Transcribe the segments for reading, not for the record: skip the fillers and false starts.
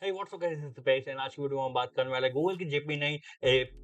Hey what's up guys, this is Dipesh and आज की video में हम बात करने वाले हैं गूगल की जेमिनी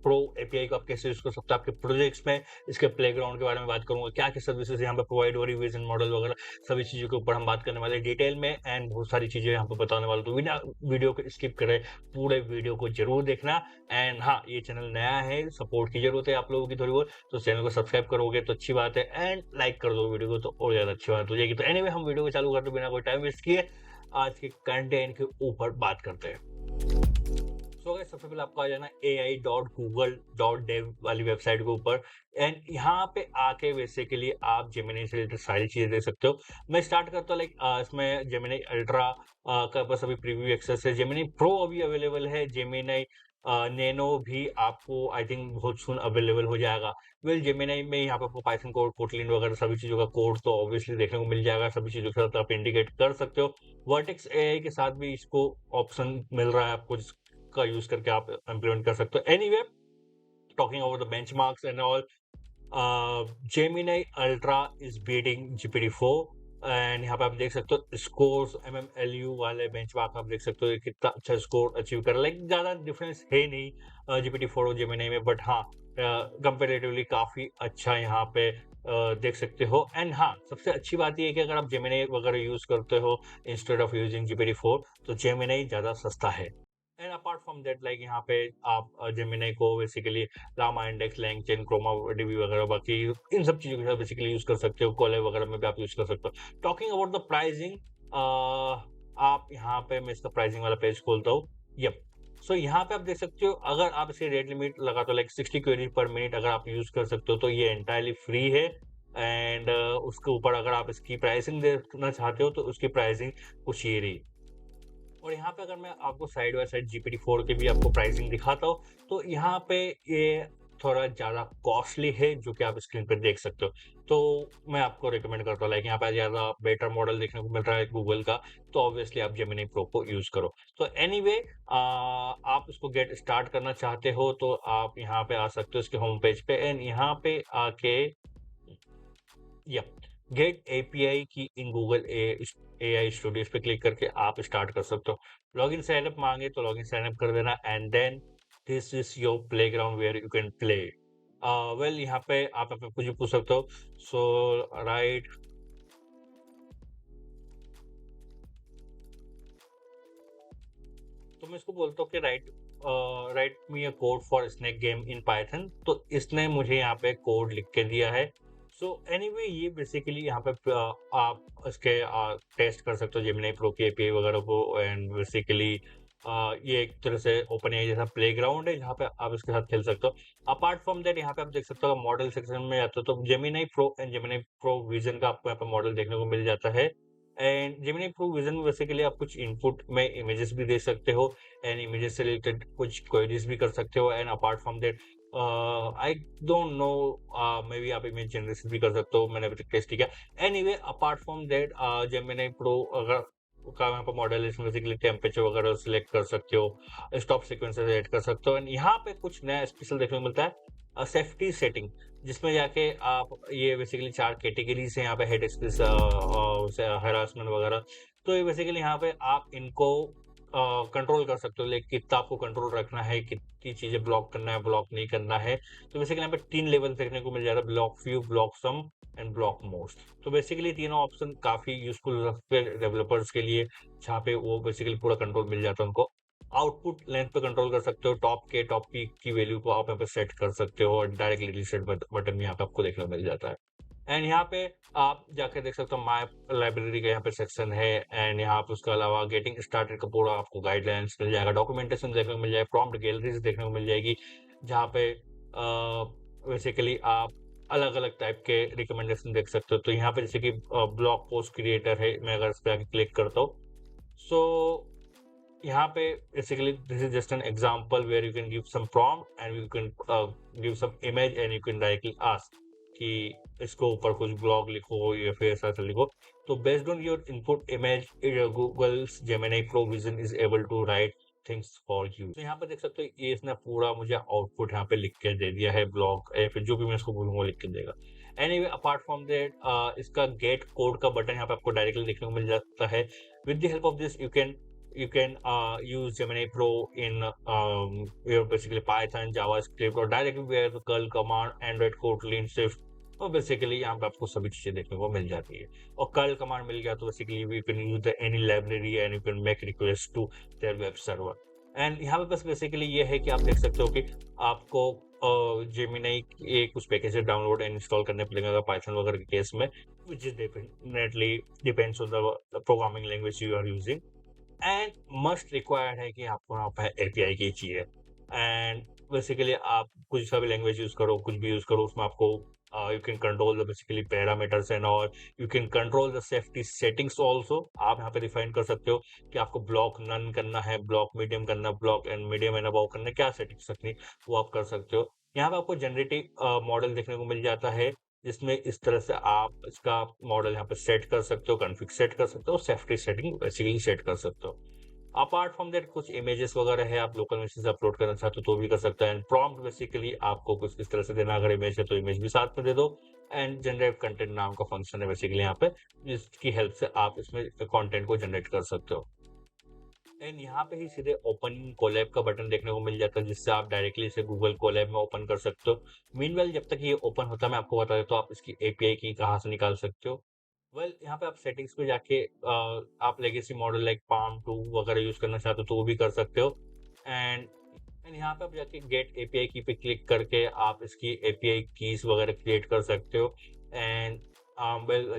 प्रो एपीआई को आप कैसे यूज कर सकते हो आपके प्रोजेक्ट्स में। इसके प्लेग्राउंड के बारे में बात करूंगा, क्या क्या सर्विसेज यहाँ पे प्रोवाइड हो रही है, विजन मॉडल वगैरह सभी चीजों के ऊपर हम बात करने वाले हैं डिटेल में एंड बहुत सारी चीजें यहाँ पे बताने वाले। तो बिना वीडियो को स्किप करे पूरे वीडियो को जरूर देखना। एंड हाँ, ये चैनल नया है, सपोर्ट की जरूरत है आप लोगों की थोड़ी बहुत, तो चैनल को सब्सक्राइब करोगे तो अच्छी बात है एंड लाइक कर दो वीडियो को तो और ज्यादा अच्छी बात हो जाएगी। तो एनीवे हम वीडियो को चालू करते बिना कोई टाइम वेस्ट किए आज के कंटेंट के ऊपर बात करते हैं। सो गाइस, सबसे पहले आपको आ जाना ai.google.dev वाली वेबसाइट के ऊपर एंड यहाँ पे आके बेसिकली आप जेमिनी से रिलेटेड सारी चीजें देख सकते हो। मैं स्टार्ट करता हूँ इसमें जेमिनी अल्ट्रा का बस अभी प्रीव्यू एक्सेस है। जेमिनी प्रो अभी अवेलेबल है। जेमिनी नैनो भी आपको आई थिंक बहुत सुन अवेलेबल हो जाएगा। वेल जेमिनी में यहाँ पे आपको पाइथन कोड, कोटलिन वगैरह सभी चीजों का कोड तो ऑब्वियसली देखने को मिल जाएगा। सभी चीजों के साथ आप इंटीग्रेट कर सकते हो। वर्टेक्स एआई के साथ भी इसको ऑप्शन मिल रहा है आपको, का यूज करके आप इम्प्लीमेंट कर सकते हो। Anyway, talking about the benchmarks and all, Gemini ultra is beating GPT-4 and यहाँ पे आप देख सकते हो स्कोर्स MMLU वाले बेंचमार्क आप देख सकते हो ये कितना अच्छा स्कोर अचीव कर रहा है। ज्यादा डिफरेंस है नहीं GPT-4 और जेमिनी में, बट हाँ कंपेरेटिवली काफी अच्छा यहाँ पे देख सकते हो। एंड हाँ, सबसे अच्छी बात ये है कि अगर आप जेमिनी वगैरह यूज करते हो इंस्टेड ऑफ यूजिंग GPT-4 तो जेमिनी ज्यादा सस्ता है। एंड अपार्ट फ्रॉम दैट यहाँ पे आप जेमिनी को basically LlamaIndex, LangChain, Chroma DB वगैरह बाकी इन सब चीजों के साथ बेसिकली यूज कर सकते हो। कोलेब वगैरह में भी आप यूज कर सकते हो। टॉकिंग अबाउट द प्राइसिंग, आप यहाँ पे मैं इसका प्राइसिंग वाला पेज खोलता हूँ। यप, सो यहाँ पे आप देख सकते हो अगर आप इसे रेट लिमिट लगा तो 60 क्वेरी पर मिनट अगर आप यूज कर सकते हो तो ये एंटायरली फ्री है। एंड उसके ऊपर अगर आप इसकी प्राइसिंग देखना चाहते हो तो उसकी प्राइसिंग कुछ ये रही। और यहाँ पे अगर मैं आपको साइड बाय साइड GPT-4 के भी आपको प्राइसिंग दिखाता हूँ तो यहाँ पे ये थोड़ा ज़्यादा कॉस्टली है जो कि आप स्क्रीन पर देख सकते हो। तो मैं आपको रिकमेंड करता हूँ यहाँ पे ज़्यादा बेटर मॉडल देखने को मिल रहा है गूगल का, तो ऑब्वियसली आप जेमिनी प्रो को यूज करो। तो एनीवे, आप इसको गेट स्टार्ट करना चाहते हो तो आप यहाँ पे आ सकते हो इसके होम पेज पे एंड यहाँ पे आके यप, गेट एपीआई की इन गूगल एआई स्टूडियोज पे क्लिक करके आप स्टार्ट कर सकते हो। लॉगिन साइनअप मांगे तो लॉगिन साइनअप कर देना and then this is your playground where you can play. Well यहाँ पे आप अपने कुछ भी पूछ सकते हो। सो राइट, तो मैं इसको बोलता हूँ कि right me a code for snake game in Python, तो इसने मुझे यहाँ पे कोड लिख के दिया है। सो एनीवे, ये बेसिकली यहाँ पे आप इसके टेस्ट कर सकते हो जेमिनी प्रो की एपीआई वगैरह को। एंड बेसिकली ये एक तरह से ओपन एआई जैसा प्लेग्राउंड है जहाँ पे आप इसके साथ खेल सकते हो। अपार्ट फ्रॉम दैट यहाँ पे आप देख सकते हो मॉडल सेक्शन में जाते हो तो Gemini pro and Gemini Pro vision का आपको यहाँ पे मॉडल देखने को मिल जाता है। एंड जेमिनी प्रो विजन में बेसिकली आप कुछ इनपुट में इमेजेस भी दे सकते हो एंड इमेजेस से रिलेटेड कुछ क्वेरीज भी कर सकते हो। And apart from that I don't know, may be आप इमेज जनरेशन भी कर सकते हो, मैंने अभी तक टेस्ट किया। Anyway, apart from that Gemini pro अगर का यहाँ पर मॉडल है इसमें बेसिकली टेम्परेचर वगैरह सिलेक्ट कर सकते हो, स्टॉप सीक्वेंसेस ऐड कर सकते हो। एंड यहाँ पे कुछ नया स्पेशल देखने को मिलता है, सेफ्टी सेटिंग, जिसमें जाके आप ये बेसिकली 4 कैटेगरीज है यहाँ पे, हेड स्पेस, हरासमेंट वगैरह। तो ये बेसिकली यहाँ पे आप इनको कंट्रोल कर सकते हो, लाइक कितना आपको कंट्रोल रखना है, कितनी चीजें ब्लॉक करना है, ब्लॉक नहीं करना है। तो बेसिकली यहाँ पे 3 लेवल देखने को मिल जाता है, block few, block some and block most. तो बेसिकली तीनों ऑप्शन काफी यूजफुल हो सकते हैं डेवलपर्स के लिए, जहाँ पे वो बेसिकली पूरा कंट्रोल मिल जाता है उनको। आउटपुट लेंथ पे कंट्रोल कर सकते हो, टॉप की वैल्यू को आप यहाँ पे सेट कर सकते हो और डायरेक्टली रीसेट बटन यहाँ पे आपको देखने को मिल जाता है। एंड यहाँ पे आप जाके देख सकते हो माय लाइब्रेरी का यहाँ पे सेक्शन है। एंड यहाँ पे उसके अलावा गेटिंग स्टार्टेड का पूरा आपको गाइडलाइंस मिल जाएगा, डॉक्यूमेंटेशन देखने को मिल जाएगा, प्रॉम्प्ट गैलरीज देखने को मिल जाएगी, जहाँ पे बेसिकली आप अलग अलग टाइप के रिकमेंडेशन देख सकते हो। तो यहाँ पे जैसे कि ब्लॉग पोस्ट क्रिएटर है, मैं अगर इस पर आके क्लिक करता हूँ सो यहाँ पे basically this is just an example where you can give some prompt and you can give some image and you can directly ask कि इसको ऊपर कुछ ब्लॉग लिखो या फिर ऐसा लिखो। तो based on your input image, Google's Gemini Pro vision is able to write things for you. तो यहाँ पे देख सकते हो ये इसने पूरा मुझे आउटपुट यहाँ पे लिख के दे दिया है, ब्लॉग या फिर जो भी मैं इसको बोलूंगा वो लिख के देगा। एनीवे, अपार्ट फ्रॉम दैट इसका गेट कोड का बटन यहाँ पे आपको डायरेक्टली देखने को मिल जाता है। With the help of this you can you can use Gemini Pro in your basically Python, JavaScript, और directly where the curl command, Android Kotlin, Swift, और बेसिकली यहाँ पे आपको सभी चीजें देखने को मिल जाती है। और कर्ल कमांड मिल गया तो basically you can use the any library and you can make request to their web server. And यहाँ पे बस बेसिकली ये है कि आप देख सकते हो कि आपको जेमिनाई के कुछ पैकेजेस डाउनलोड एंड इंस्टॉल करने पड़ेगा पाइथन वगैरह के केस में, which is definitely depends on the programming language you are using। And must required है कि आपको यहाँ पे एपीआई की चाहिए। एंड बेसिकली आप कुछ सा भी लैंग्वेज यूज करो, कुछ भी यूज करो, उसमें आपको you can control the basically parameters and और you can control the safety settings also. आप यहाँ पे डिफाइन कर सकते हो कि आपको ब्लॉक नन करना है, ब्लॉक मीडियम करना, block and medium and above करना, क्या सेटिंग्स रखनी वो आप कर सकते हो। यहाँ पे आपको जनरेटिव मॉडल देखने को मिल जाता है, जिसमें इस तरह से आप इसका मॉडल यहाँ पे सेट कर सकते हो, कॉन्फ़िग सेट कर सकते हो, सेफ्टी सेटिंग बेसिकली सेट कर सकते हो। अपार्ट फ्रॉम दैट कुछ इमेजेस वगैरह है, आप लोकल इमेजेस अपलोड करना चाहते हो तो भी कर सकते हैं। एंड प्रॉम्प्ट बेसिकली आपको कुछ इस तरह से देना, अगर इमेज है तो इमेज भी साथ में दे दो। एंड जनरेट कंटेंट नाम का फंक्शन है बेसिकली यहाँ पे, जिसकी हेल्प से आप इसमें कंटेंट को जनरेट कर सकते हो। एंड यहाँ पे ही सीधे ओपन कोलैब का बटन देखने को मिल जाता है, जिससे आप डायरेक्टली इसे गूगल कोलैब में ओपन कर सकते हो। मीनवाइल जब तक ये ओपन होता है मैं आपको बता देता हूँ आप इसकी एपीआई की कहाँ से निकाल सकते हो। यहाँ पे आप सेटिंग्स पे जाके आप लेगेसी मॉडल लाइक पाम 2 वगैरह यूज करना चाहते हो तो वो भी कर सकते हो। एंड यहाँ पे आप जाके गेट एपीआई की पे क्लिक करके आप इसकी एपीआई कीज वगैरह क्रिएट कर सकते हो। And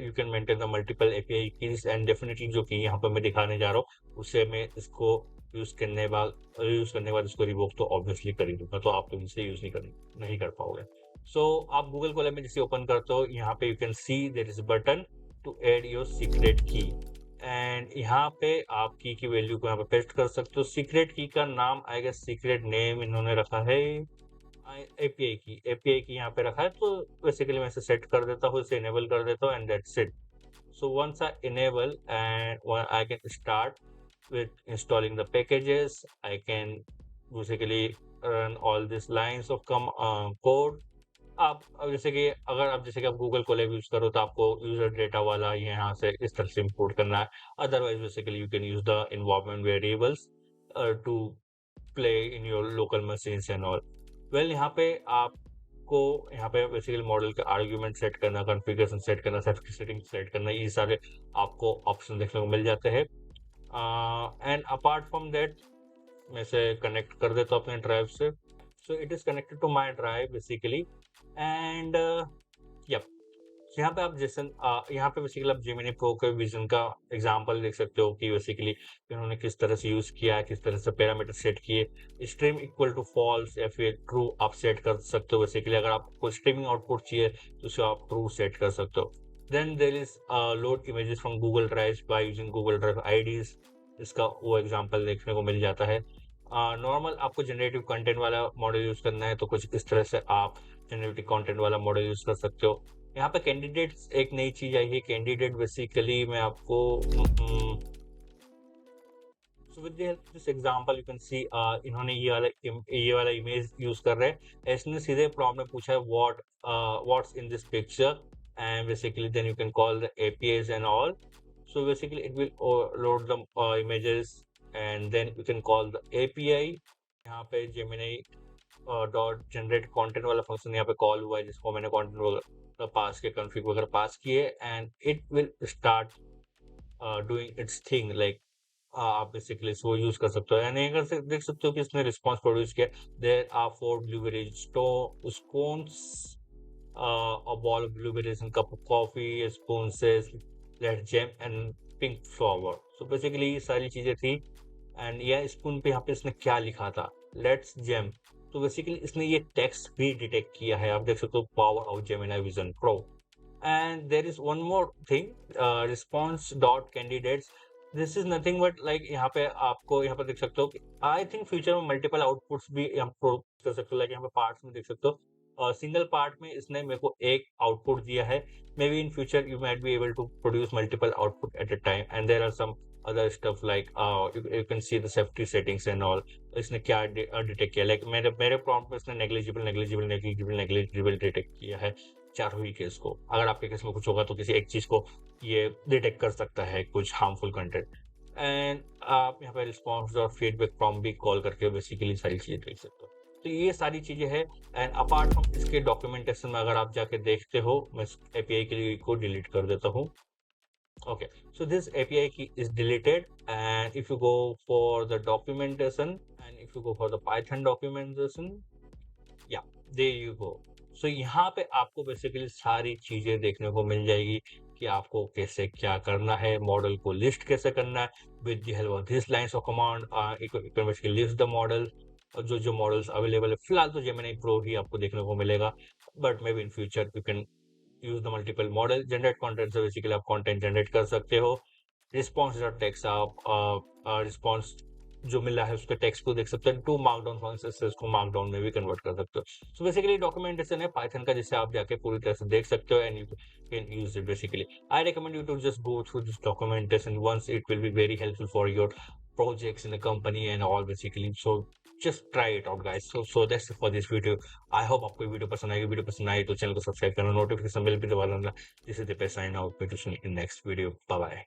you can maintain the multiple API keys and definitely जो कि यहाँ पे मैं दिखाने जा रहा हूँ उससे मैं इसको यूज करने के बाद इसको रिवोक तो ऑब्वियसली कर ही दूंगा, तो आप तो इसे यूज नहीं कर पाओगे। सो आप गूगल कोलैब में जैसे ओपन करते हो यहाँ पे you can see there is button to add your secret key. And यहाँ पे आप की वैल्यू को यहाँ पे पेस्ट कर सकते हो। सीक्रेट की का नाम आई गेस सीक्रेट नेम इन्होंने रखा है एपीआई की यहाँ पे रखा है, तो बेसिकली मैं इसे सेट कर देता हूँ, इसे इनेबल कर देता हूँ and that's it. So once I enable and I can start with installing the packages, I can basically run all these lines of code। आप अब जैसे कि अगर आप जैसे कि आप गूगल कोलैब यूज करो तो आपको यूजर डेटा वाला यहाँ से इस तरह से इंपोर्ट करना है। Otherwise basically you can use the environment variables to play in your local machines and all. यहाँ पे आपको यहाँ पे बेसिकली मॉडल के आर्ग्यूमेंट सेट करना, कॉन्फ़िगरेशन सेट करना, सेफ्टी सेटिंग सेट करना, ये सारे आपको ऑप्शन देखने को मिल जाते हैं। एंड अपार्ट फ्रॉम दैट मैं इसे कनेक्ट कर देता हूँ अपने ड्राइव से। So it is connected to my drive basically. And yup यहाँ पे आप जैसे यहाँ पे बेसिकली आप जेमिनी प्रो के विजन का एग्जांपल देख सकते हो कि बेसिकली इन्होंने किस तरह से यूज किया है, किस तरह से पैरामीटर सेट किए। स्ट्रीम इक्वल टू फॉल्स या फिर ट्रू आप सेट कर सकते हो। बेसिकली अगर आपको स्ट्रीमिंग आउटपुट चाहिए तो उसे आप ट्रू सेट कर सकते हो। Then there is load images from Google Drive by using Google Drive IDs, इसका वो एग्जांपल देखने को मिल जाता है। नॉर्मल आपको जनरेटिव कंटेंट वाला मॉडल यूज करना है तो कुछ इस तरह से आप जनरेटिव कंटेंट वाला मॉडल यूज कर सकते हो। यहाँ पे कैंडिडेट्स एक नई चीज आई है। कैंडिडेट बेसिकली मैं आपको so with this example you can सी इन्होंने ये वाला इमेज यूज कर रहे हैं। इसने सीधे प्रॉम्प्ट में पूछा है what's in this picture and basically then you can call the APIs and all. So basically it will load the images and then you can call the API. यहाँ पे जेमिनी डॉट जनरेट कंटेंट वाला function यहाँ पे call हुआ है, जिसको मैंने content वगैरह पास के कॉन्फ़िग वगैरह पास किए and it will start doing it's thing like आप बेसिकली इसको यूज कर सकते हो। यानी अगर से देख सकते हो कि इसने रिस्पांस प्रोड्यूस किया। There are 4 blueberries scones, a ball of blueberries and cup of coffee, a spoon says let's jam and pink flower। so basically ये सारी चीजें थी। एंड यह स्पून पे यहाँ पे इसने क्या लिखा था, लेट्स जेम। तो बेसिकली इसने ये टेक्स्ट भी डिटेक्ट किया है, आप देख सकते हो power of Gemini vision pro. And there is one more thing, response dot candidates. This is nothing but like यहाँ पे आपको यहाँ पे देख सकते हो आई थिंक फ्यूचर में मल्टीपल आउटपुट्स भी हम प्रोड्यूस कर सकते हो। लाइक यहाँ पे पार्ट्स में देख सकते हो सिंगल पार्ट में इसने मेरे को एक आउटपुट दिया है। Maybe in future you might be able to produce multiple output at a time and there are some other stuff like you can see the safety settings and all। इसने क्या detect किया, like मेरे prompt में इसने negligible detect किया है चारों ही case को। अगर आपके केस में कुछ होगा तो किसी एक चीज को ये डिटेक्ट कर सकता है, कुछ हार्मफुल कंटेंट। एंड आप यहाँ पे रिस्पॉन्स और फीडबैक फ्रॉम भी कॉल करके बेसिकली सारी चीजें देख सकते हो। तो ये सारी चीजें हैं। एंड अपार्ट फ्रॉम इसके डॉक्यूमेंटेशन में अगर आप जाके देखते हो, मैं इस एपीआई के लिए को डिलीट कर देता हूँ। Okay, so this API key is deleted, and if you go for the documentation and if you go for the Python documentation, yeah, there you go. So यहाँ पे आपको बेसिकली सारी चीजें देखने को मिल जाएगी कि आपको कैसे क्या करना है, मॉडल को लिस्ट कैसे करना है with the help of this lines of command. You can basically list the model, और जो मॉडल्स अवेलेबल है फिलहाल तो जेमिनी प्रो ही आपको देखने को मिलेगा, but may be in future you can use the multiple model. Generate content से बेसिकली आप कंटेंट जनरेट कर सकते हो। रिस्पॉन्स टेक्स्ट आप रिस्पॉन्स जो मिला है उसके टेक्स्ट को देख सकते हैं। टू मार्कडाउन फंक्शन से उसको मार्कडाउन में भी कन्वर्ट कर सकते हो। सो बेसिकली डॉक्यूमेंटेशन है पाइथन का, जिसे आप जाके पूरी तरह से देख सकते हो and you can use it. Basically I recommend you to just go through this documentation once, it will be very helpful for your projects in the company and all basically. So just try it out guys. So that's it for this video. I hope आपको video पसंद आएगी। Video पसंद आई तो channel को subscribe करना, notification bell भी दबा देना। This is the sign out, to see in next video. Bye bye.